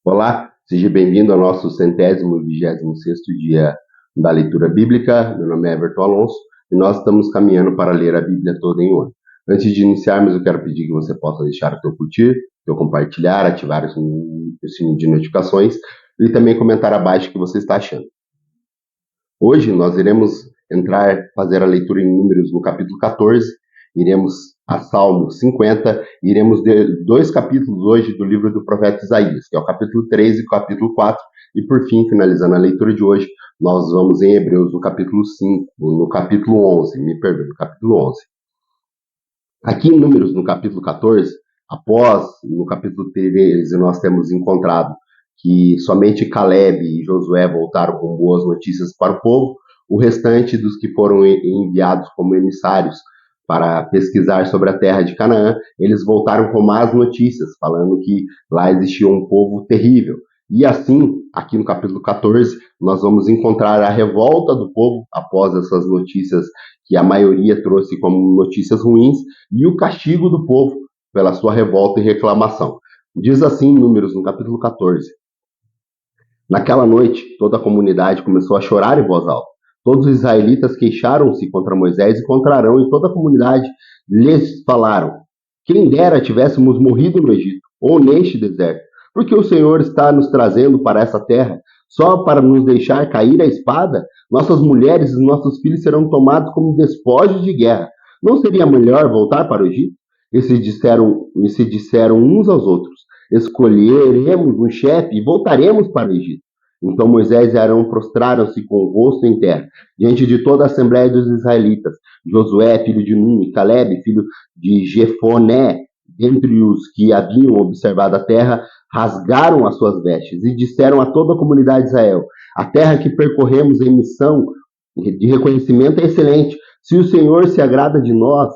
Olá, seja bem-vindo ao nosso 126º dia da leitura bíblica. Meu nome é Everton Alonso e nós estamos caminhando para ler a Bíblia toda em um ano. Antes de iniciarmos, eu quero pedir que você possa deixar o teu curtir, o teu compartilhar, ativar o sininho de notificações e também comentar abaixo o que você está achando. Hoje nós iremos fazer a leitura em Números no capítulo 14, iremos a Salmo 50, iremos ler 2 capítulos hoje do livro do profeta Isaías, que é o capítulo 3 e o capítulo 4, e por fim, finalizando a leitura de hoje, nós vamos em Hebreus no capítulo 5, no capítulo 11, no capítulo 11. Aqui em Números, no capítulo 14, no capítulo 13, nós temos encontrado que somente Caleb e Josué voltaram com boas notícias para o povo, o restante dos que foram enviados como emissários para pesquisar sobre a terra de Canaã, eles voltaram com más notícias, falando que lá existia um povo terrível. E assim, aqui no capítulo 14, nós vamos encontrar a revolta do povo após essas notícias que a maioria trouxe como notícias ruins, e o castigo do povo pela sua revolta e reclamação. Diz assim Números, no capítulo 14. Naquela noite, toda a comunidade começou a chorar em voz alta. Todos os israelitas queixaram-se contra Moisés e contra Arão, e toda a comunidade lhes falaram: quem dera tivéssemos morrido no Egito, ou neste deserto, porque o Senhor está nos trazendo para essa terra, só para nos deixar cair a espada? Nossas mulheres e nossos filhos serão tomados como despojos de guerra. Não seria melhor voltar para o Egito? E se disseram uns aos outros: escolheremos um chefe e voltaremos para o Egito. Então Moisés e Arão prostraram-se com o rosto em terra, diante de toda a assembleia dos israelitas. Josué, filho de Nun, e Caleb, filho de Jefoné, dentre os que haviam observado a terra, rasgaram as suas vestes e disseram a toda a comunidade de Israel: a terra que percorremos em missão de reconhecimento é excelente. Se o Senhor se agradar de nós,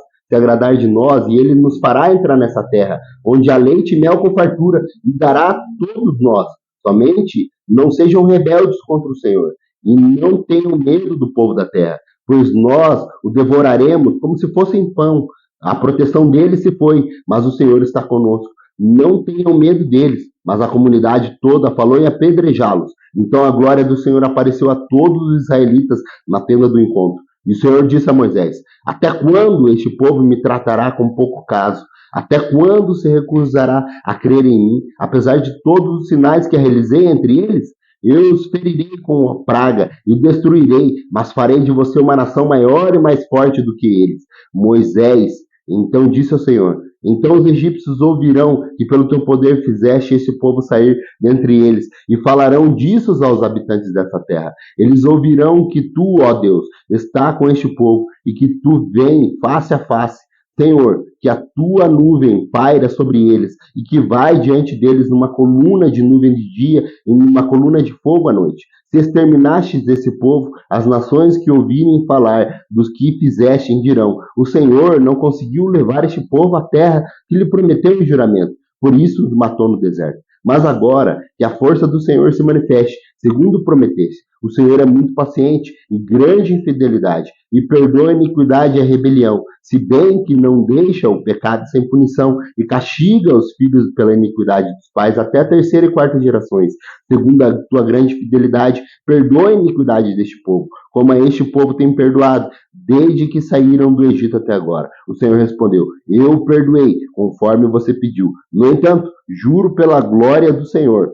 e ele nos fará entrar nessa terra, onde há leite e mel com fartura, e dará a todos nós. Somente não sejam rebeldes contra o Senhor, e não tenham medo do povo da terra, pois nós o devoraremos como se fossem pão. A proteção deles se foi, mas o Senhor está conosco. Não tenham medo deles. Mas a comunidade toda falou em apedrejá-los. Então a glória do Senhor apareceu a todos os israelitas na tenda do encontro. E o Senhor disse a Moisés: até quando este povo me tratará com pouco caso? Até quando se recusará a crer em mim, apesar de todos os sinais que realizei entre eles? Eu os ferirei com a praga e destruirei, mas farei de você uma nação maior e mais forte do que eles. Moisés então disse ao Senhor: então os egípcios ouvirão que pelo teu poder fizeste esse povo sair dentre eles, e falarão disso aos habitantes dessa terra. Eles ouvirão que tu, ó Deus, está com este povo, e que tu vem face a face. Senhor, que a tua nuvem paira sobre eles, e que vai diante deles numa coluna de nuvem de dia e numa coluna de fogo à noite. Se exterminastes esse povo, as nações que ouvirem falar dos que fizeste dirão: o Senhor não conseguiu levar este povo à terra que lhe prometeu em juramento, por isso os matou no deserto. Mas agora que a força do Senhor se manifeste, segundo prometeste, o Senhor é muito paciente e grande em fidelidade, e perdoa a iniquidade e a rebelião, se bem que não deixa o pecado sem punição, e castiga os filhos pela iniquidade dos pais até a terceira e quarta gerações. Segundo a tua grande fidelidade, perdoa a iniquidade deste povo, como a este povo tem perdoado, desde que saíram do Egito até agora. O Senhor respondeu: eu perdoei, conforme você pediu. No entanto, juro pela glória do Senhor,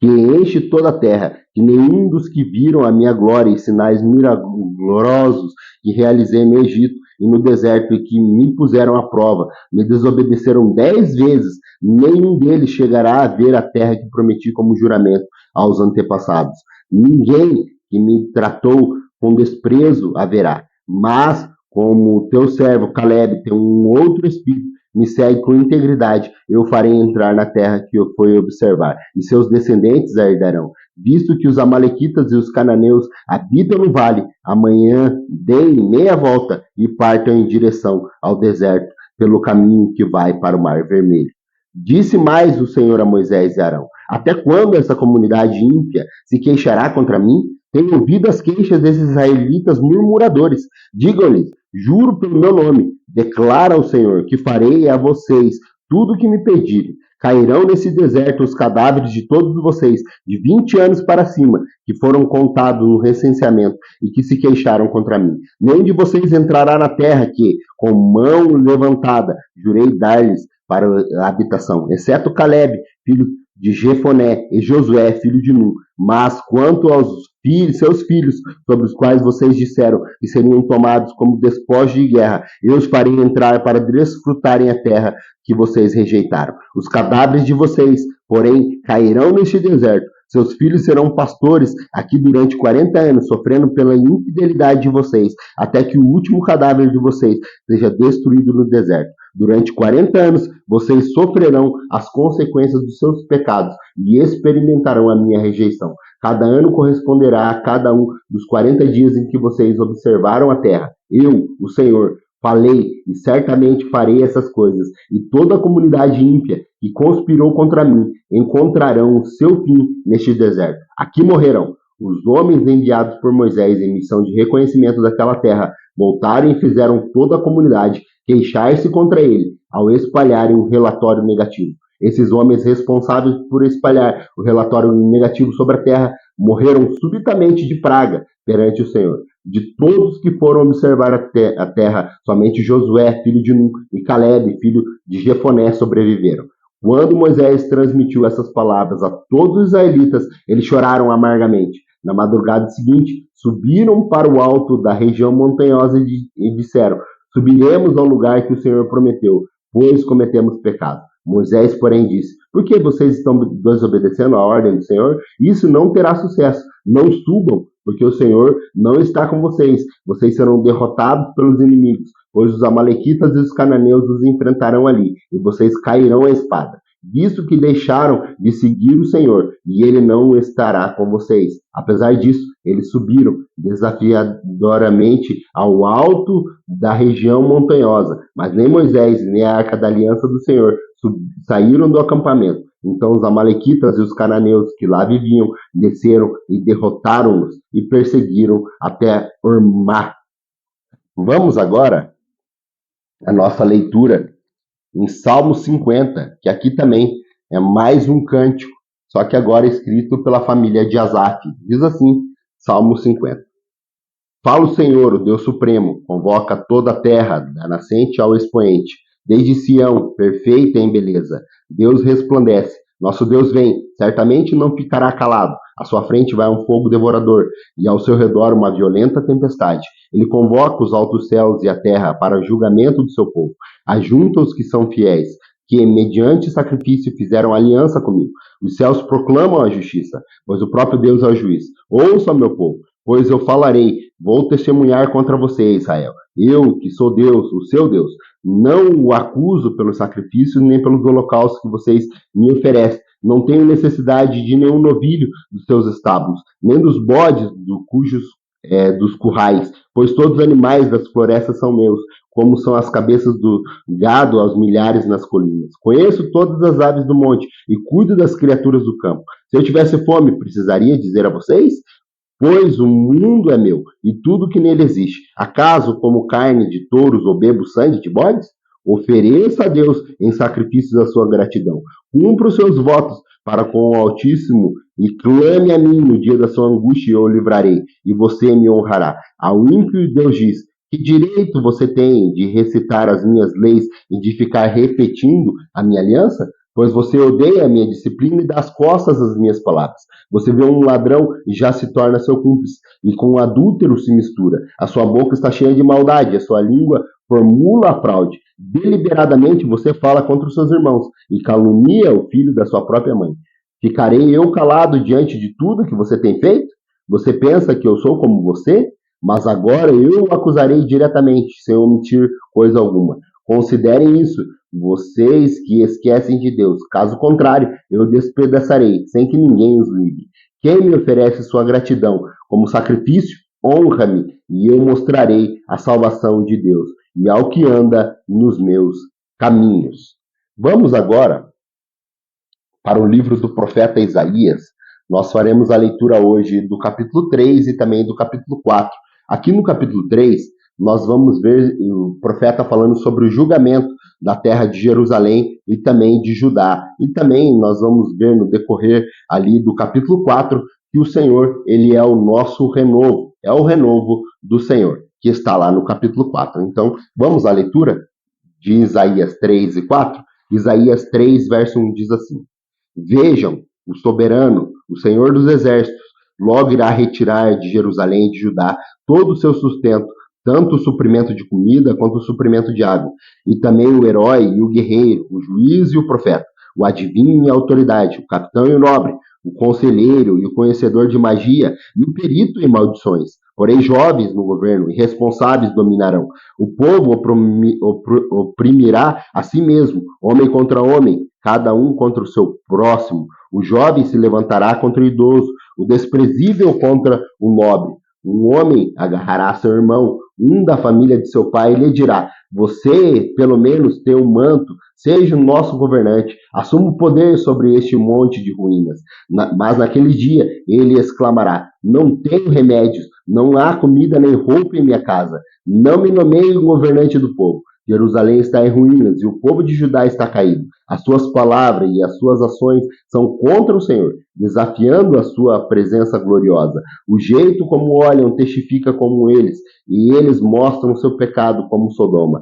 que enche toda a terra, que nenhum dos que viram a minha glória e sinais milagrosos que realizei no Egito e no deserto e que me puseram à prova, me desobedeceram 10 vezes, nenhum deles chegará a ver a terra que prometi como juramento aos antepassados. Ninguém que me tratou com desprezo haverá, mas como teu servo Caleb tem um outro espírito, me segue com integridade, eu farei entrar na terra que eu fui observar, e seus descendentes a herdarão. Visto que os amalequitas e os cananeus habitam no vale, amanhã deem meia volta e partam em direção ao deserto, pelo caminho que vai para o Mar Vermelho. Disse mais o Senhor a Moisés e Arão: até quando essa comunidade ímpia se queixará contra mim? Tenho ouvido as queixas desses israelitas murmuradores. Digam-lhes: juro pelo meu nome, declara ao Senhor, que farei a vocês tudo o que me pedirem. Cairão nesse deserto os cadáveres de todos vocês, de 20 anos para cima, que foram contados no recenseamento e que se queixaram contra mim. Nenhum de vocês entrará na terra que, com mão levantada, jurei dar-lhes para a habitação, exceto Caleb, filho de Jefoné, e Josué, filho de Nun. Mas quanto aos seus filhos, sobre os quais vocês disseram que seriam tomados como despojos de guerra, eu os farei entrar para desfrutarem a terra que vocês rejeitaram. Os cadáveres de vocês, porém, cairão neste deserto. Seus filhos serão pastores aqui durante 40 anos, sofrendo pela infidelidade de vocês, até que o último cadáver de vocês seja destruído no deserto. Durante 40 anos, vocês sofrerão as consequências dos seus pecados e experimentarão a minha rejeição. Cada ano corresponderá a cada um dos 40 dias em que vocês observaram a terra. Eu, o Senhor, falei e certamente farei essas coisas, e toda a comunidade ímpia que conspirou contra mim encontrarão o seu fim neste deserto. Aqui morrerão. Os homens enviados por Moisés em missão de reconhecimento daquela terra voltaram e fizeram toda a comunidade queixar-se contra ele, ao espalharem um relatório negativo. Esses homens responsáveis por espalhar o relatório negativo sobre a terra morreram subitamente de praga perante o Senhor. De todos que foram observar a terra, somente Josué, filho de Nun, e Caleb, filho de Jefoné, sobreviveram. Quando Moisés transmitiu essas palavras a todos os israelitas, eles choraram amargamente. Na madrugada seguinte, subiram para o alto da região montanhosa e disseram: subiremos ao lugar que o Senhor prometeu, pois cometemos pecado. Moisés, porém, disse: por que vocês estão desobedecendo a ordem do Senhor? Isso não terá sucesso. Não subam, porque o Senhor não está com vocês. Vocês serão derrotados pelos inimigos, pois os amalequitas e os cananeus os enfrentarão ali, e vocês cairão à espada. Visto que deixaram de seguir o Senhor, e ele não estará com vocês. Apesar disso, eles subiram desafiadoramente ao alto da região montanhosa, mas nem Moisés nem a arca da aliança do Senhor saíram do acampamento. Então os amalequitas e os cananeus que lá viviam desceram e derrotaram-nos e perseguiram até Hormá. Vamos agora à nossa leitura em Salmo 50, que aqui também é mais um cântico, só que agora escrito pela família de Asaf. Diz assim, Salmo 50. Fala o Senhor, o Deus Supremo, convoca toda a terra, da nascente ao expoente. Desde Sião, perfeita em beleza, Deus resplandece. Nosso Deus vem, certamente não ficará calado. À sua frente vai um fogo devorador, e ao seu redor uma violenta tempestade. Ele convoca os altos céus e a terra para o julgamento do seu povo. Ajunta os que são fiéis, que, mediante sacrifício, fizeram aliança comigo. Os céus proclamam a justiça, pois o próprio Deus é o juiz. Ouça, meu povo, pois eu falarei, vou testemunhar contra você, Israel. Eu, que sou Deus, o seu Deus, não o acuso pelos sacrifícios nem pelos holocaustos que vocês me oferecem. Não tenho necessidade de nenhum novilho dos seus estábulos, nem dos bodes dos currais, pois todos os animais das florestas são meus, como são as cabeças do gado aos milhares nas colinas. Conheço todas as aves do monte e cuido das criaturas do campo. Se eu tivesse fome, precisaria dizer a vocês? Pois o mundo é meu, e tudo que nele existe. Acaso como carne de touros ou bebo sangue de bodes? Ofereça a Deus em sacrifícios a sua gratidão. Cumpra os seus votos para com o Altíssimo e clame a mim no dia da sua angústia e eu o livrarei, e você me honrará. Ao ímpio Deus diz: que direito você tem de recitar as minhas leis e de ficar repetindo a minha aliança? Pois você odeia a minha disciplina e dá as costas às minhas palavras. Você vê um ladrão e já se torna seu cúmplice, e com um adúltero se mistura. A sua boca está cheia de maldade, a sua língua formula a fraude. Deliberadamente você fala contra os seus irmãos e calunia o filho da sua própria mãe. Ficarei eu calado diante de tudo que você tem feito? Você pensa que eu sou como você? Mas agora eu o acusarei diretamente, sem omitir coisa alguma. Considerem isso, vocês que esquecem de Deus. Caso contrário, eu despedaçarei, sem que ninguém os livre. Quem me oferece sua gratidão como sacrifício, honra-me, e eu mostrarei a salvação de Deus, e ao que anda nos meus caminhos. Vamos agora para o livro do profeta Isaías. Nós faremos a leitura hoje do capítulo 3 e também do capítulo 4. Aqui no capítulo 3, nós vamos ver o profeta falando sobre o julgamento da terra de Jerusalém e também de Judá. E também nós vamos ver no decorrer ali do capítulo 4 que o Senhor, ele é o nosso renovo, é o renovo do Senhor, que está lá no capítulo 4. Então, vamos à leitura de Isaías 3 e 4? Isaías 3, verso 1 diz assim: Vejam, o soberano, o Senhor dos exércitos, logo irá retirar de Jerusalém e de Judá todo o seu sustento, tanto o suprimento de comida quanto o suprimento de água, e também o herói e o guerreiro, o juiz e o profeta, o adivinho e a autoridade, o capitão e o nobre, o conselheiro e o conhecedor de magia, e o perito em maldições. Porém, jovens no governo e responsáveis dominarão. O povo oprimirá a si mesmo, homem contra homem, cada um contra o seu próximo. O jovem se levantará contra o idoso, o desprezível contra o nobre. Um homem agarrará seu irmão, um da família de seu pai, e lhe dirá: Você, pelo menos, tem um manto, seja o nosso governante, assuma o poder sobre este monte de ruínas. Mas naquele dia ele exclamará: Não tenho remédios, não há comida nem roupa em minha casa. Não me nomeie governante do povo. Jerusalém está em ruínas e o povo de Judá está caído. As suas palavras e as suas ações são contra o Senhor, desafiando a sua presença gloriosa. O jeito como olham testifica como eles, e eles mostram o seu pecado como Sodoma,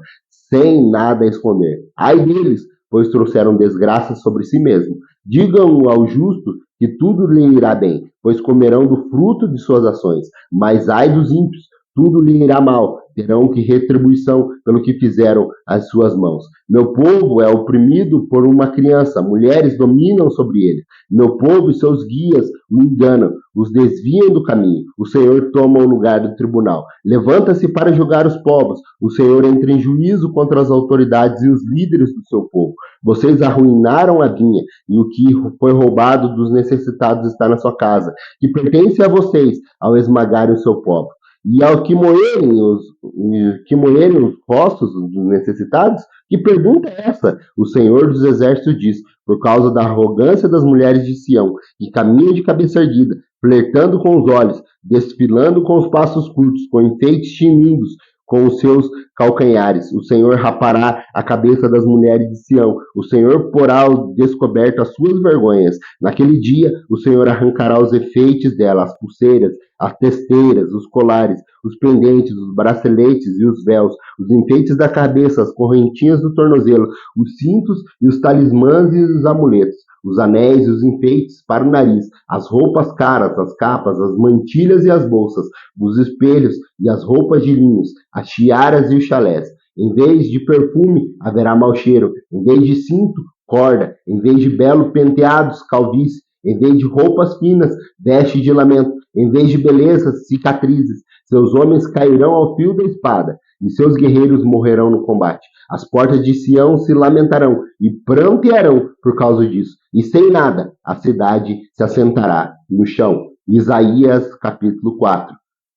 sem nada a esconder. Ai deles, pois trouxeram desgraça sobre si mesmo. Digam ao justo que tudo lhe irá bem, pois comerão do fruto de suas ações. Mas ai dos ímpios, tudo lhe irá mal, terão que retribuição pelo que fizeram as suas mãos. Meu povo é oprimido por uma criança, mulheres dominam sobre ele. Meu povo e seus guias o enganam, os desviam do caminho. O Senhor toma o lugar do tribunal. Levanta-se para julgar os povos. O Senhor entra em juízo contra as autoridades e os líderes do seu povo. Vocês arruinaram a vinha, e o que foi roubado dos necessitados está na sua casa, que pertence a vocês, ao esmagarem o seu povo. E ao que moerem os rostos dos necessitados? Que pergunta é essa? O Senhor dos Exércitos diz: por causa da arrogância das mulheres de Sião, que caminham de cabeça erguida, flertando com os olhos, desfilando com os passos curtos, com enfeites tinindo com os seus calcanhares. O Senhor rapará a cabeça das mulheres de Sião. O Senhor porá ao descoberto as suas vergonhas. Naquele dia, o Senhor arrancará os efeitos dela, as pulseiras, as testeiras, os colares, os pendentes, os braceletes e os véus, os enfeites da cabeça, as correntinhas do tornozelo, os cintos e os talismãs e os amuletos, os anéis e os enfeites para o nariz, as roupas caras, as capas, as mantilhas e as bolsas, os espelhos e as roupas de linhos, as tiaras e os chalés. Em vez de perfume, haverá mau cheiro. Em vez de cinto, corda. Em vez de belo penteados, calvície. Em vez de roupas finas, veste de lamento. Em vez de beleza, cicatrizes. Seus homens cairão ao fio da espada, e seus guerreiros morrerão no combate. As portas de Sião se lamentarão e prantearão por causa disso. E sem nada, a cidade se assentará no chão. Isaías capítulo 4.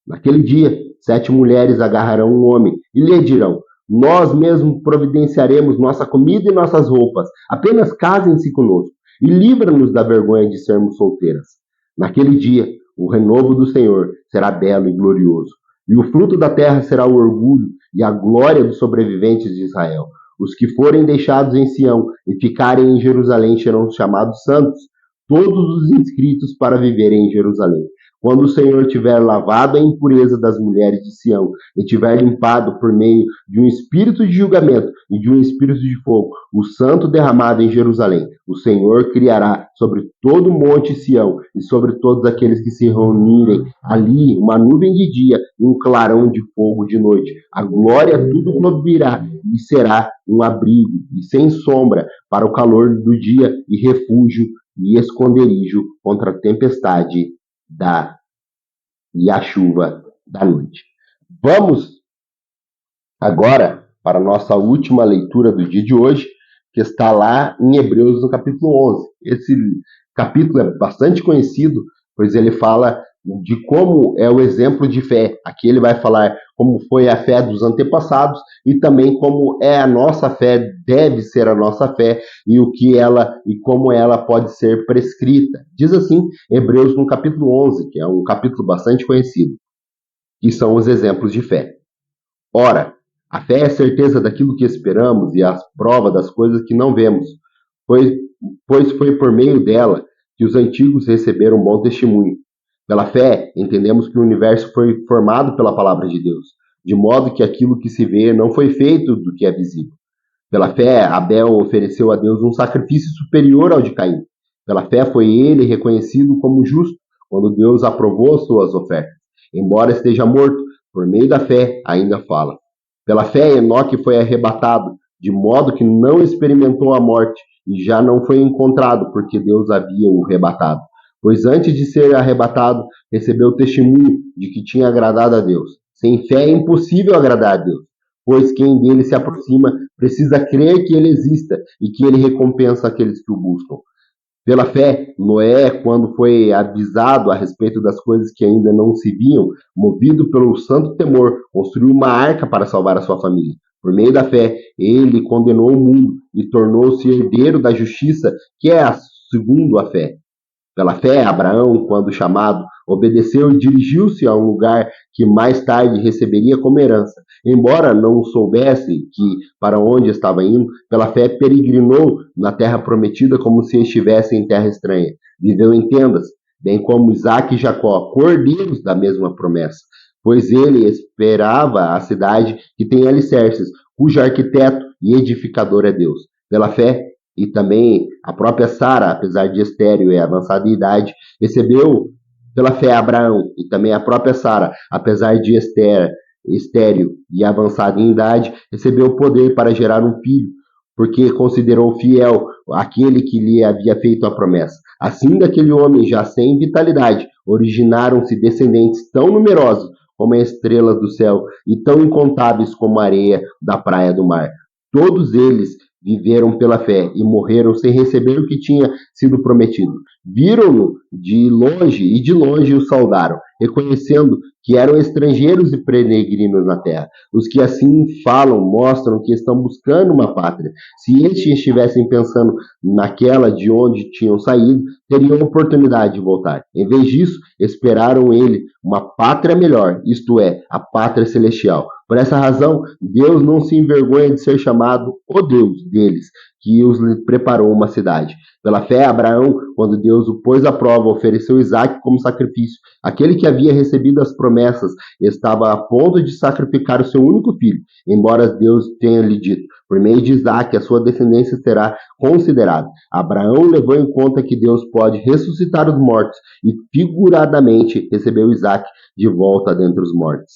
Naquele dia, 7 mulheres agarrarão um homem e lhe dirão: Nós mesmos providenciaremos nossa comida e nossas roupas. Apenas casem-se conosco e livra-nos da vergonha de sermos solteiras. Naquele dia, o renovo do Senhor será belo e glorioso, e o fruto da terra será o orgulho e a glória dos sobreviventes de Israel. Os que forem deixados em Sião e ficarem em Jerusalém serão chamados santos, todos os inscritos para viverem em Jerusalém. Quando o Senhor tiver lavado a impureza das mulheres de Sião e tiver limpado por meio de um espírito de julgamento e de um espírito de fogo o santo derramado em Jerusalém, o Senhor criará sobre todo o monte Sião e sobre todos aqueles que se reunirem ali uma nuvem de dia e um clarão de fogo de noite. A glória tudo cobrirá e será um abrigo e sem sombra para o calor do dia e refúgio e esconderijo contra a tempestade e a chuva da noite. Vamos agora para a nossa última leitura do dia de hoje, que está lá em Hebreus no capítulo 11. Esse capítulo é bastante conhecido, pois ele fala de como é o exemplo de fé. Aqui ele vai falar como foi a fé dos antepassados e também como é a nossa fé, deve ser a nossa fé e como ela pode ser prescrita. Diz assim, Hebreus no capítulo 11, que é um capítulo bastante conhecido, que são os exemplos de fé. Ora, a fé é a certeza daquilo que esperamos e a prova das coisas que não vemos, pois, pois foi por meio dela que os antigos receberam bom testemunho. Pela fé, entendemos que o universo foi formado pela palavra de Deus, de modo que aquilo que se vê não foi feito do que é visível. Pela fé, Abel ofereceu a Deus um sacrifício superior ao de Caim. Pela fé, foi ele reconhecido como justo quando Deus aprovou suas ofertas. Embora esteja morto, por meio da fé ainda fala. Pela fé, Enoque foi arrebatado, de modo que não experimentou a morte e já não foi encontrado, porque Deus havia o arrebatado. Pois antes de ser arrebatado, recebeu o testemunho de que tinha agradado a Deus. Sem fé é impossível agradar a Deus, pois quem dele se aproxima precisa crer que ele exista e que ele recompensa aqueles que o buscam. Pela fé, Noé, quando foi avisado a respeito das coisas que ainda não se viam, movido pelo santo temor, construiu uma arca para salvar a sua família. Por meio da fé, ele condenou o mundo e tornou-se herdeiro da justiça, que é segundo a fé. Pela fé, Abraão, quando chamado, obedeceu e dirigiu-se a um lugar que mais tarde receberia como herança. Embora não soubesse que para onde estava indo, pela fé peregrinou na terra prometida como se estivesse em terra estranha. Viveu em tendas, bem como Isaac e Jacó, cordeiros da mesma promessa, pois ele esperava a cidade que tem alicerces, cujo arquiteto e edificador é Deus. Pela fé, e também a própria Sara, apesar de estéril e avançada em idade, recebeu pela fé Abraão, e também a própria Sara, apesar de estéril e avançada em idade, recebeu o poder para gerar um filho, porque considerou fiel aquele que lhe havia feito a promessa. Assim, daquele homem já sem vitalidade, originaram-se descendentes tão numerosos como as estrelas do céu e tão incontáveis como a areia da praia do mar. Todos eles viveram pela fé e morreram sem receber o que tinha sido prometido. Viram-no de longe e de longe o saudaram, reconhecendo que eram estrangeiros e peregrinos na terra. Os que assim falam mostram que estão buscando uma pátria. Se estes estivessem pensando naquela de onde tinham saído, teriam oportunidade de voltar. Em vez disso, esperaram ele uma pátria melhor, isto é, a pátria celestial. Por essa razão, Deus não se envergonha de ser chamado o Deus deles, que os preparou uma cidade. Pela fé, Abraão, quando Deus o pôs à prova, ofereceu Isaque como sacrifício. Aquele que havia recebido as promessas estava a ponto de sacrificar o seu único filho, embora Deus tenha lhe dito: por meio de Isaque, a sua descendência será considerada. Abraão levou em conta que Deus pode ressuscitar os mortos e, figuradamente, recebeu Isaque de volta dentre os mortos.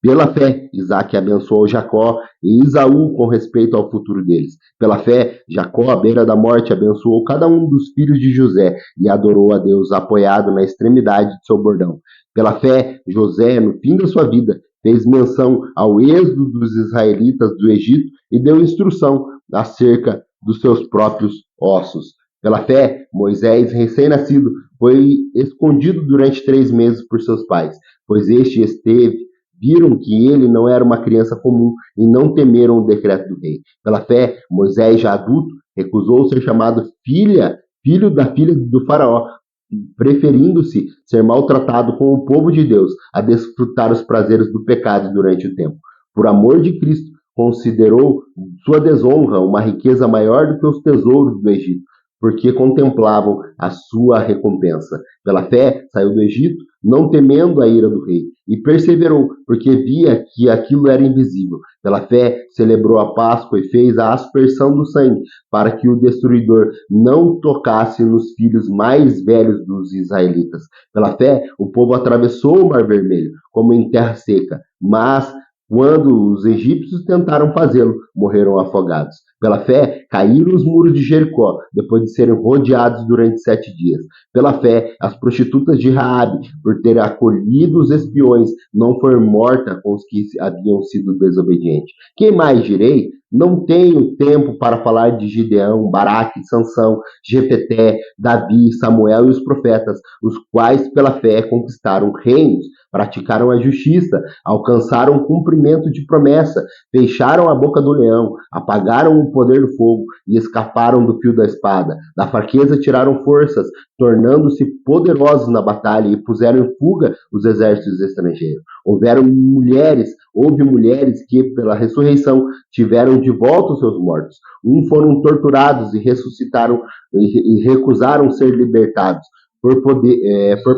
Pela fé, Isaac abençoou Jacó e Esaú com respeito ao futuro deles. Pela fé, Jacó, à beira da morte, abençoou cada um dos filhos de José e adorou a Deus apoiado na extremidade de seu bordão. Pela fé, José, no fim da sua vida, fez menção ao êxodo dos israelitas do Egito e deu instrução acerca dos seus próprios ossos. Pela fé, Moisés, recém-nascido, foi escondido durante 3 meses por seus pais, pois viram que ele não era uma criança comum e não temeram o decreto do rei. Pela fé, Moisés, já adulto, recusou ser chamado filho da filha do faraó, preferindo-se ser maltratado com o povo de Deus a desfrutar os prazeres do pecado durante o tempo. Por amor de Cristo, considerou sua desonra uma riqueza maior do que os tesouros do Egito, porque contemplavam a sua recompensa. Pela fé, saiu do Egito, não temendo a ira do rei, e perseverou, porque via que aquilo era invisível. Pela fé, celebrou a Páscoa e fez a aspersão do sangue, para que o destruidor não tocasse nos filhos mais velhos dos israelitas. Pela fé, o povo atravessou o Mar Vermelho, como em terra seca, mas quando os egípcios tentaram fazê-lo, morreram afogados. Pela fé, caíram os muros de Jericó, depois de serem rodeados durante 7 dias. Pela fé, as prostitutas de Raabe, por ter acolhido os espiões, não foram mortas com os que haviam sido desobedientes. Quem mais direi? Não tenho tempo para falar de Gideão, Baraque, Sansão, Jefeté, Davi, Samuel e os profetas, os quais pela fé conquistaram reinos, praticaram a justiça, alcançaram o cumprimento de promessa, fecharam a boca do leão, apagaram o poder do fogo e escaparam do fio da espada. Da fraqueza tiraram forças, tornando-se poderosos na batalha e puseram em fuga os exércitos estrangeiros. Houve mulheres que, pela ressurreição, tiveram de volta os seus mortos. Uns foram torturados e ressuscitaram e recusaram ser libertados por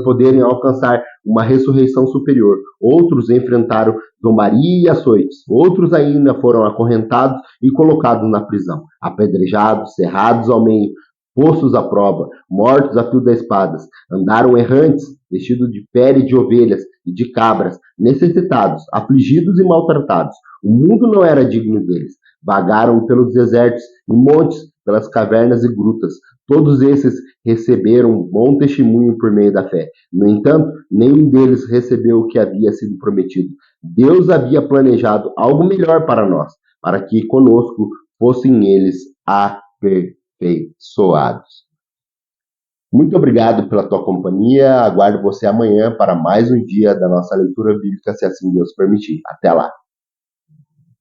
poderem alcançar uma ressurreição superior. Outros enfrentaram zombaria e açoites. Outros ainda foram acorrentados e colocados na prisão, apedrejados, cerrados ao meio, postos à prova, mortos a fio das espadas. Andaram errantes, vestidos de pele de ovelhas e de cabras, necessitados, afligidos e maltratados. O mundo não era digno deles. Vagaram pelos desertos e montes, pelas cavernas e grutas. Todos esses receberam um bom testemunho por meio da fé. No entanto, nenhum deles recebeu o que havia sido prometido. Deus havia planejado algo melhor para nós, para que conosco fossem eles aperfeiçoados. Muito obrigado pela tua companhia. Aguardo você amanhã para mais um dia da nossa leitura bíblica, se assim Deus permitir. Até lá.